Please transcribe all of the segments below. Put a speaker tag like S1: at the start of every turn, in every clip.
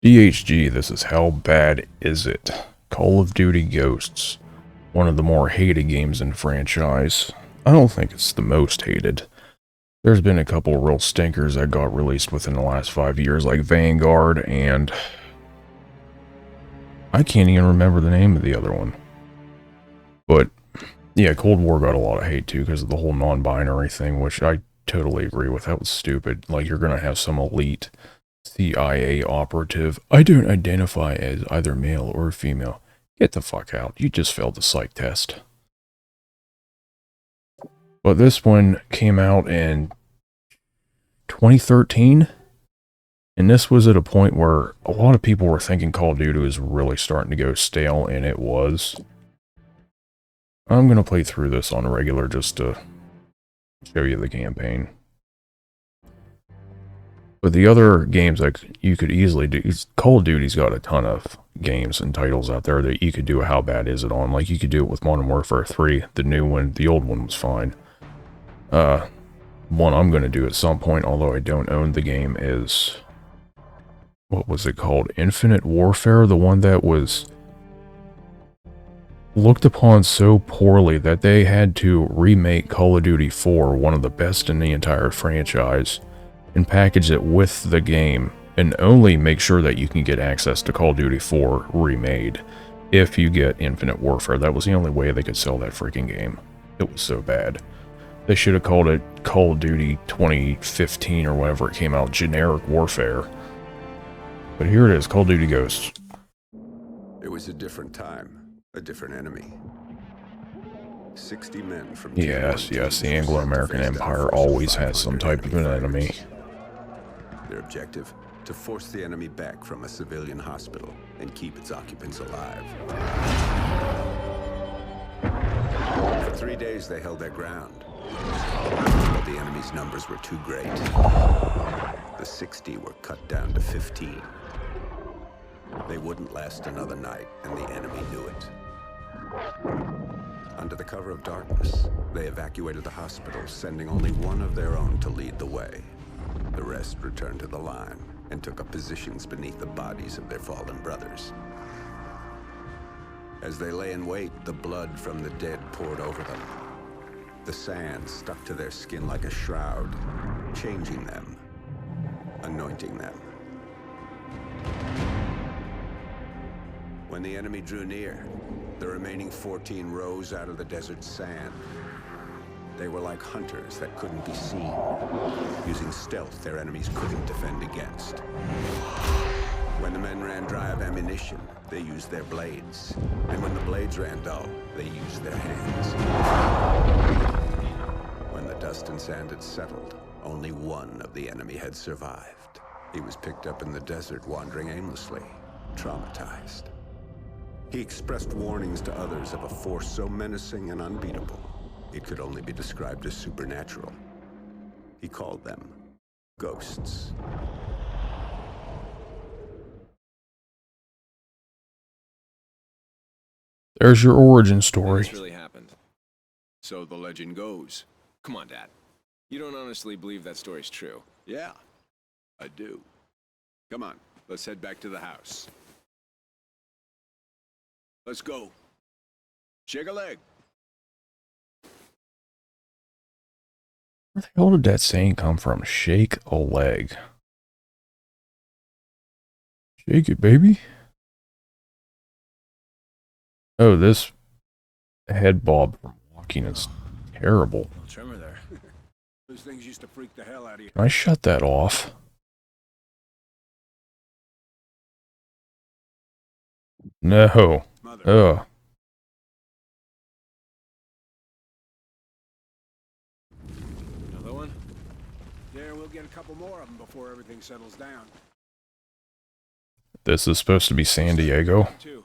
S1: DHG, this is How Bad Is It? Call of Duty Ghosts. One of the more hated games in the franchise. I don't think it's the most hated. There's been a couple real stinkers that got released within the last 5 years, like Vanguard, and I can't even remember the name of the other one. But yeah, Cold War got a lot of hate too because of the whole non-binary thing, which I totally agree with. That was stupid. Like, you're gonna have some elite CIA operative. I don't identify as either male or female. Get the fuck out. You just failed the psych test. But this one came out in 2013. And this was at a point where a lot of people were thinking Call of Duty was really starting to go stale, and it was. I'm going to play through this on a regular just to show you the campaign. But the other games like you could easily do, Call of Duty's got a ton of games and titles out there that you could do a How Bad Is It on. Like, you could do it with Modern Warfare 3, the new one. The old one was fine. One I'm going to do at some point, although I don't own the game, is, what was it called? Infinite Warfare? The one that was looked upon so poorly that they had to remake Call of Duty 4, one of the best in the entire franchise, and package it with the game, and only make sure that you can get access to Call of Duty 4 remade if you get Infinite Warfare. That was the only way they could sell that freaking game. It was so bad. They should have called it Call of Duty 2015 or whenever it came out, Generic Warfare. But here it is, Call of Duty Ghosts.
S2: It was a different time, a different enemy. 60 men from
S1: Yes, the Anglo-American Empire always has some type of an enemy.
S2: Their objective? To force the enemy back from a civilian hospital and keep its occupants alive. For 3 days they held their ground, but the enemy's numbers were too great. The 60 were cut down to 15. They wouldn't last another night, and the enemy knew it. Under the cover of darkness, they evacuated the hospital, sending only one of their own to lead the way. The rest returned to the line and took up positions beneath the bodies of their fallen brothers. As they lay in wait, the blood from the dead poured over them. The sand stuck to their skin like a shroud, changing them, anointing them. When the enemy drew near, the remaining 14 rose out of the desert sand. They were like hunters that couldn't be seen, using stealth their enemies couldn't defend against. When the men ran dry of ammunition, they used their blades. And when the blades ran dull, they used their hands. When the dust and sand had settled, only one of the enemy had survived. He was picked up in the desert, wandering aimlessly, traumatized. He expressed warnings to others of a force so menacing and unbeatable, it could only be described as supernatural. He called them ghosts.
S1: There's your origin story.
S3: This really happened. So the legend goes. Come on, Dad. You don't honestly believe that story's true?
S2: Yeah, I do. Come on, let's head back to the house. Let's go. Shake a leg.
S1: Where the hell did that saying come from? Shake a leg. Shake it, baby. Oh, this head bob from walking is terrible.
S4: Tremor there. Those things used to freak the hell out of you.
S1: Can I shut that off? No. Ugh.
S4: Another one? Yeah, we'll get a couple more of them before everything settles down.
S1: This is supposed to be San Diego.
S4: Too.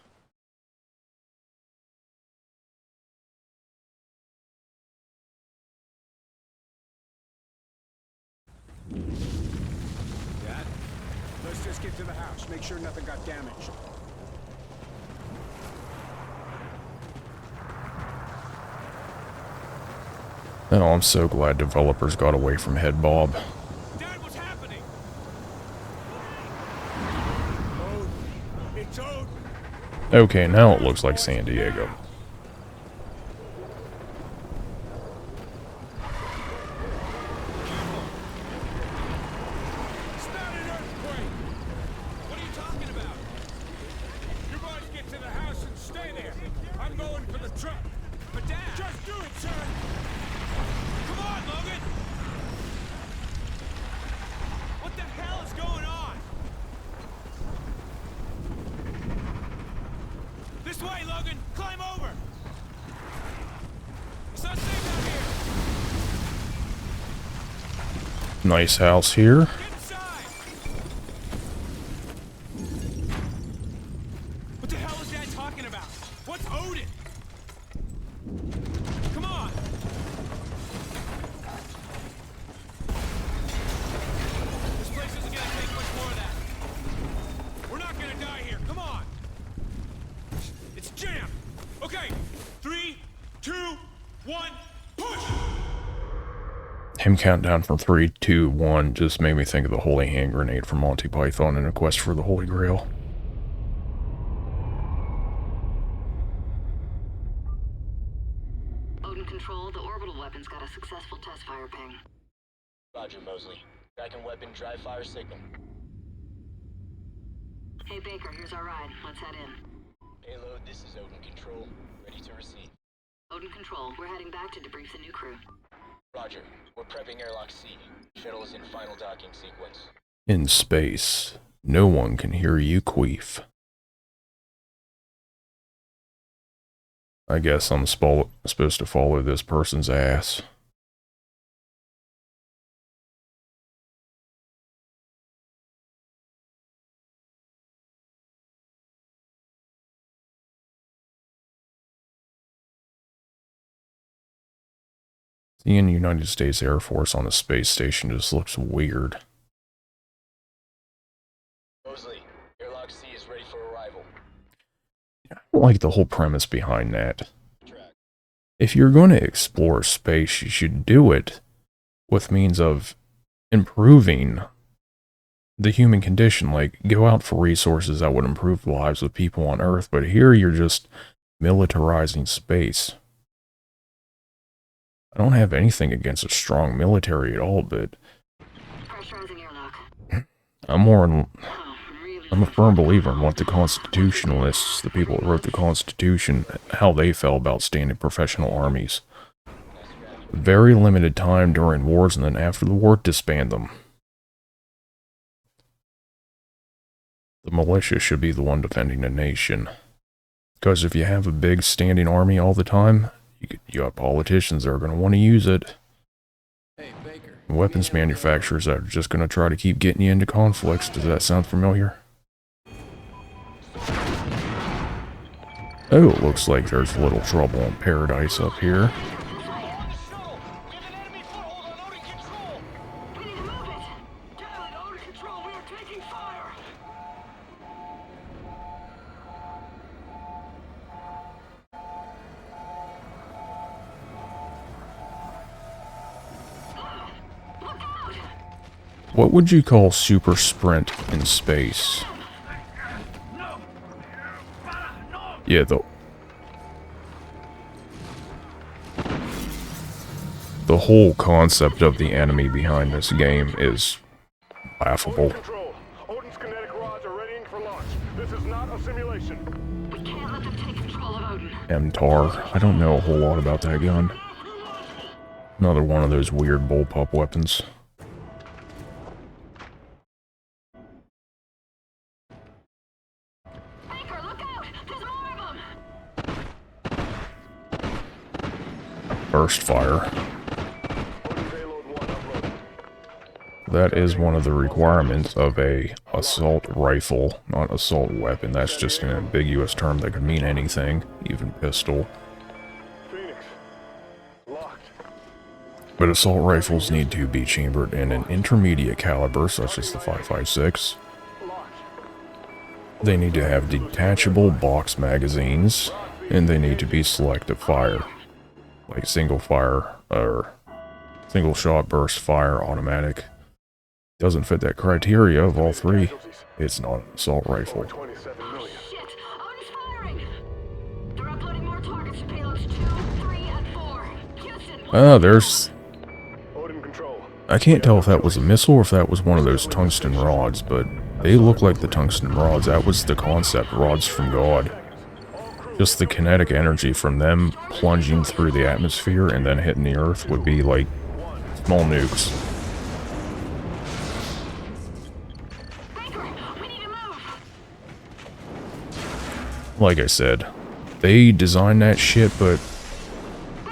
S4: Dad, let's just get to the house. Make sure nothing got damaged.
S1: Oh, I'm so glad developers got away from head bob.
S4: Dad, what's happening? It's Odin.
S1: Okay, now it looks like San Diego.
S4: It's not an earthquake. What are you talking about? You boys get to the house and stay there. I'm going for the truck. But Dad, just do it, son. Come on, Logan. What the hell is going on? This way, Logan. Climb over. It's not safe out here.
S1: Nice house here.
S4: Get inside. What the hell is Dad talking about? What's Odin? Come on. This place isn't gonna take much more of that. We're not gonna die here. Come on. It's jammed. Okay. 3, 2, 1, push.
S1: Him count down from 3, 2, 1 just made me think of the Holy Hand Grenade from Monty Python in A Quest for the Holy Grail.
S5: Odin Control, the orbital weapon's got a successful test fire ping.
S6: Roger, Mosley. Tracking weapon dry fire signal.
S5: Hey Baker, here's our ride. Let's head in.
S6: Payload, this is Odin Control. Ready to receive.
S5: Odin Control, we're heading back to debrief the new crew.
S6: Roger. We're prepping airlock C. Shuttle is in final docking sequence.
S1: In space, no one can hear you queef. I guess I'm supposed to follow this person's ass. Seeing the United States Air Force on a space station just looks weird.
S6: Mosley, airlock C is ready for arrival.
S1: I don't like the whole premise behind that.
S6: Track.
S1: If you're going to explore space, you should do it with means of improving the human condition. Like, go out for resources that would improve the lives of people on Earth, but here you're just militarizing space. I don't have anything against a strong military at all, but
S5: Pressurizing airlock.
S1: I'm
S5: Oh, really?
S1: a firm believer in what the constitutionalists, the people that wrote the Constitution, how they felt about standing professional armies. Very limited time during wars, and then after the war, disband them. The militia should be the one defending the nation. Because if you have a big standing army all the time, you have politicians that are going to want to use it.
S7: Hey, Baker.
S1: Weapons manufacturers that are just going to try to keep getting you into conflicts. Does that sound familiar? Oh, it looks like there's a little trouble in paradise up here.
S5: We need to move it! Damn it, Odin Control, we are taking fire! Look out!
S1: What would you call super sprint in space? Yeah, the whole concept of the enemy behind this game is laughable.
S8: Control. Odin's kinetic rods are readying for launch. This is not a simulation.
S5: We can't let them take control of Odin.
S1: MTAR. I don't know a whole lot about that gun. Another one of those weird bullpup weapons.
S5: Baker, look out! There's more of them!
S1: Burst fire.
S8: Odin payload 1 uploaded.
S1: That is one of the requirements of a assault rifle, not assault weapon. That's just an ambiguous term that could mean anything, even pistol.
S8: Phoenix. Locked.
S1: But assault rifles need to be chambered in an intermediate caliber, such as the 5.56.
S8: Locked.
S1: They need to have detachable box magazines, and they need to be selective fire, like single fire or single shot burst fire automatic. Doesn't fit that criteria of all three. It's not an assault rifle.
S8: 27 million.
S1: There's...
S8: Odin Control.
S1: I can't tell if that was a missile or if that was one of those tungsten rods, but they look like the tungsten rods. That was the concept, rods from God. Just the kinetic energy from them plunging through the atmosphere and then hitting the Earth would be like small nukes.
S5: Baker, we need to move.
S1: Like I said, they designed that shit, but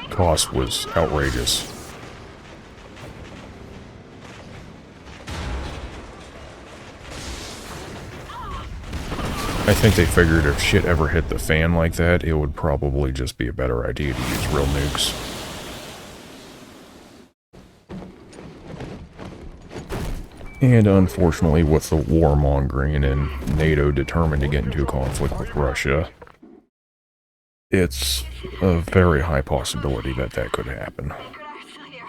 S1: cost was outrageous. I think they figured if shit ever hit the fan like that, it would probably just be a better idea to use real nukes. And unfortunately, with the warmongering and NATO determined to get into a conflict with Russia, it's a very high possibility that that could happen.
S5: Baker and I are still here.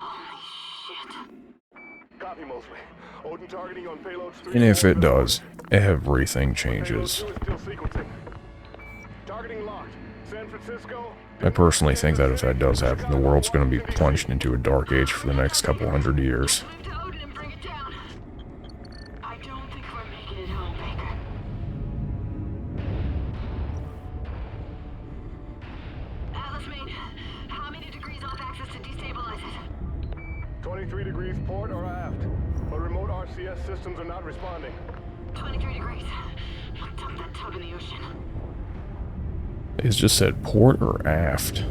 S5: Holy shit.
S8: Copy, Mosley. Odin targeting on payloads 3.
S1: And if it does, everything changes.
S8: Payload 2 is still sequencing. Targeting locked. San Francisco.
S1: I personally think that if that does happen, the world's going to be plunged into a dark age for the next couple hundred years.
S5: Connect to Odin and bring it down. I don't think we're making it home, Baker. Atlas main, how many degrees off axis to destabilize it?
S8: 23 degrees port or aft. But remote RCS systems are not responding.
S5: 23 degrees. I'll dump that tub in the ocean.
S1: It's just said port or aft.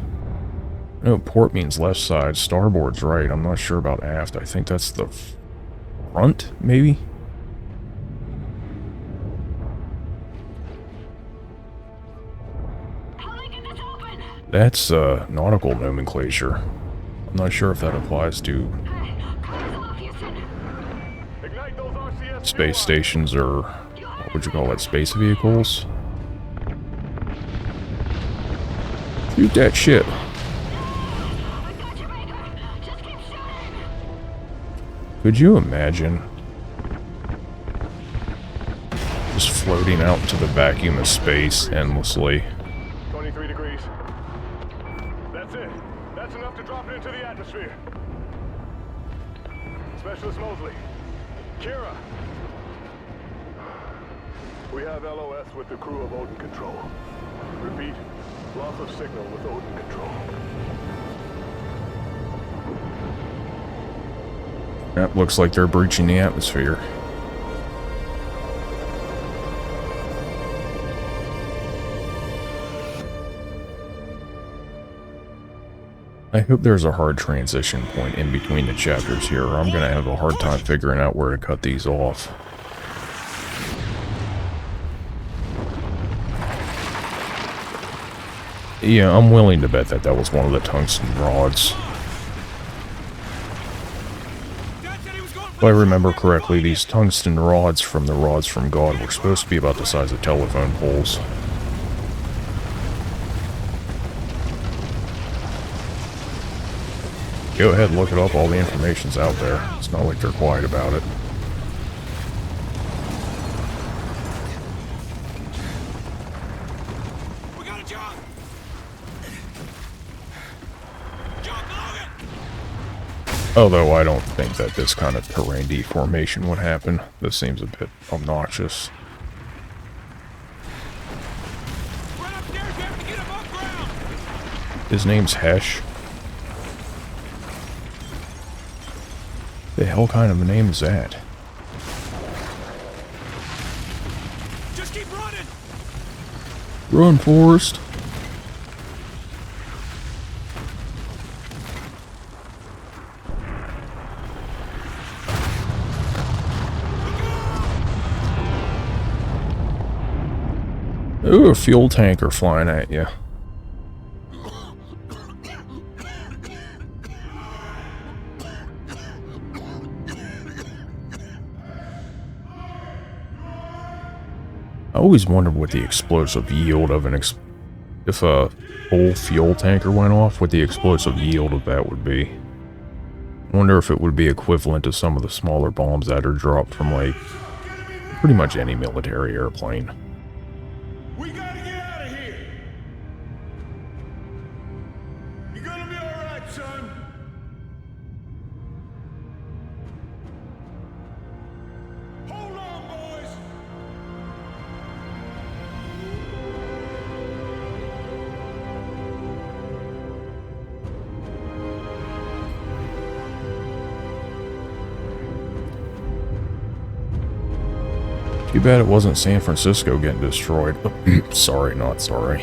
S1: No, port means left side, starboard's right. I'm not sure about aft. I think that's the front, maybe?
S5: How do I get this open?
S1: That's nautical nomenclature. I'm not sure if that applies to
S5: Hey, cars off, Houston.
S8: Ignite those RCS.
S1: space stations or what would you call it, space vehicles? Shoot that shit.
S5: I got you, Baker. Just keep shooting.
S1: Could you imagine just floating out into the vacuum of space endlessly?
S8: 23 degrees. That's it. That's enough to drop it into the atmosphere. Specialist Mosley. Kira. We have LOS with the crew of Odin Control. Repeat, loss of signal with Odin Control.
S1: That looks like they're breaching the atmosphere. I hope there's a hard transition point in between the chapters here, or I'm gonna have a hard time figuring out where to cut these off. Yeah, I'm willing to bet that that was one of the tungsten rods. If I remember correctly, these tungsten rods from the rods from God were supposed to be about the size of telephone poles. Go ahead, look it up, all the information's out there. It's not like they're quiet about it.
S4: We got a job. Job Logan.
S1: Although I don't think that this kind of terrain deformation would happen. This seems a bit obnoxious.
S4: Run upstairs. We have to get above ground.
S1: His name's Hesh. The hell kind of a name is that?
S4: Just keep running.
S1: Run, Forrest. Ooh, a fuel tanker flying at you. I always wondered what the explosive yield of an if a full fuel tanker went off, what the explosive yield of that would be. I wonder if it would be equivalent to some of the smaller bombs that are dropped from, like, pretty much any military airplane.
S4: We gotta get out of here. You
S1: Too bad it wasn't San Francisco getting destroyed. Sorry, not sorry.